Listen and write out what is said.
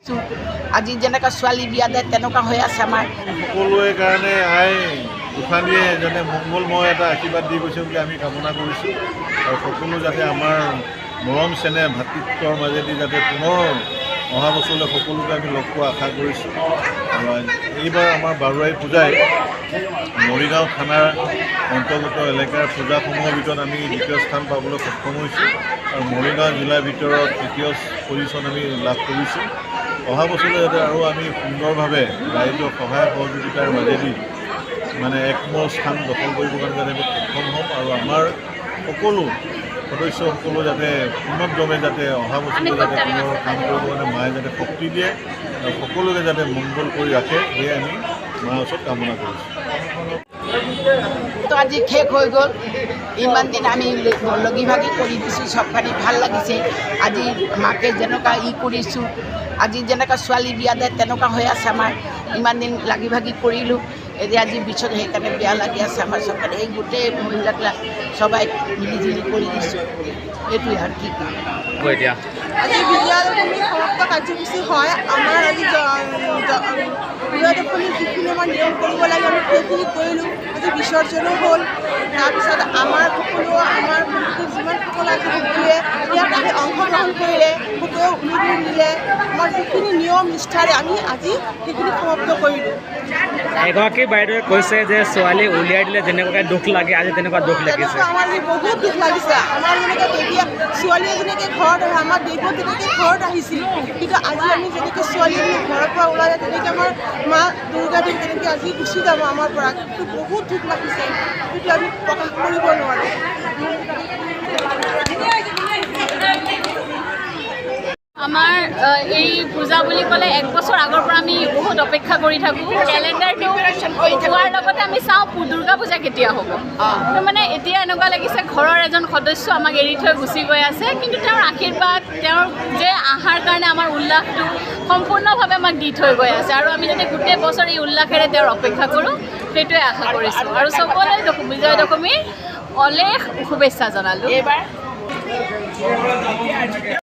আজি যেনেকৈ ছোৱালী বিয়া দিয়ে তেনেকুৱা হৈ আছে আমাৰ সকলোৰে কাৰণে আই গোসাঁনীয়ে যেনে মংগলময় এটা আশীৰ্বাদ দি গৈছে বুলি আমি কামনা কৰিছোঁ আৰু সকলো যাতে আমাৰ মৰম চেনেহ ভাতৃত্বৰ মাজেদি যাতে পুনৰ অহা বছৰলৈ সকলোকে আমি লগ পোৱা আশা কৰিছোঁ আৰু এইবাৰ আমাৰ বাৰুৱাই পূজাই মৰিগাঁও থানাৰ অন্তৰ্গত এলেকাৰ পূজাসমূহৰ ভিতৰত আমি দ্বিতীয় স্থান পাবলৈ সক্ষম হৈছোঁ আৰু মৰিগাঁও জিলাৰ ভিতৰত তৃতীয় পজিশ্যন আমি লাভ কৰিছোঁ অহা বছৰলৈ যাতে আৰু আমি সুন্দৰভাৱে ৰাইজৰ সহায় সহযোগিতাৰ মাজেদি মানে একমৰ স্থান দখল কৰিবৰ কাৰণে যাতে আমি সক্ষম হ'ম আৰু আমাৰ সকলো সদস্যসকলো যাতে উন্নতভাৱে যাতে অহা বছৰলৈ যাতে পুনৰ কাম কৰিবৰ কাৰণে মায়ে যাতে শক্তি দিয়ে আৰু সকলোকে যাতে মংগল কৰি ৰাখে সেয়ে আমি মাৰ ওচৰত কামনা কৰিছোঁ তো আজি শেষ হৈ গ'ল ইমান দিন আমি লগি ভাগি কৰি দিছোঁ চবখিনি ভাল লাগিছে আজি মাকে যেনেকুৱা কৰিছোঁ আজি যেনেকৈ ছোৱালী বিয়া দিয়ে তেনেকুৱা হৈ আছে আমাৰ ইমান দিন লাগি ভাগি কৰিলোঁ এতিয়া আজি পিছত সেইকাৰণে বেয়া লাগি আছে আমাৰ চবকাৰে এই গোটেই মহিলাবিলাক সবাই মিলিজুলি কৰি দিছোঁ এইটোৱে আৰু কি এতিয়া আজি বিজয়াদশমী সমাপ্ত কাৰ্যসূচী হয় আমাৰ আজি বিজয়াদশমী যিখিনি আমাৰ নিয়ম কৰিব লাগে আমি সেইখিনি কৰিলোঁ আজি বিসৰ্জনো হ'ল তাৰপিছত আমাৰ সকলো আমাৰ যিমান সকলো আছে সকলোৱে ইয়াত আহি অংশগ্ৰহণ কৰিলে সকলোৱে উলুধুল দিলে আমাৰ যিখিনি নিয়ম নিষ্ঠাৰে আমি আজি সেইখিনি সমাপ্ত কৰিলোঁ এগৰাকী বাইদেৱে কৈছে যে ছোৱালী উলিয়াই দিলে যেনেকুৱাকৈ দুখ লাগে আজি তেনেকুৱা দুখ লাগিছে আমাৰ আজি বহুত দুখ লাগিছে আমাৰ যেনেকৈ দেৱী ছোৱালী যেনেকৈ ঘৰত আহে আমাৰ দেৱীও তেনেকৈ ঘৰত আহিছিল কিন্তু আজি আমি যেনেকৈ ছোৱালী ঘৰৰ পৰা ওলালে তেনেকৈ আমাৰ মা দুৰ্গা দেৱী তেনেকৈ আজি গুচি যাব আমাৰ পৰা কিন্তু বহুত দুখ লাগিছে কিন্তু আমি প্ৰকাশ কৰিব নোৱাৰোঁ আমাৰ এই পূজা বুলি ক'লে এক বছৰ আগৰ পৰা আমি বহুত অপেক্ষা কৰি থাকোঁ কেলেণ্ডাৰটো হোৱাৰ লগতে আমি চাওঁ দুৰ্গা পূজা কেতিয়া হ'ব মানে এতিয়া এনেকুৱা লাগিছে ঘৰৰ এজন সদস্য আমাক এৰি থৈ গুচি গৈ আছে কিন্তু তেওঁৰ আশীৰ্বাদ তেওঁৰ যে অহাৰ কাৰণে আমাৰ উল্লাসটো সম্পূৰ্ণভাৱে আমাক দি থৈ গৈ আছে আৰু আমি যাতে গোটেই বছৰ এই উল্লাসেৰে তেওঁৰ অপেক্ষা কৰোঁ সেইটোৱে আশা কৰিছোঁ আৰু সকলোৱে বিজয়া দশমীৰ অলেখ শুভেচ্ছা জনালোঁ এইবাৰ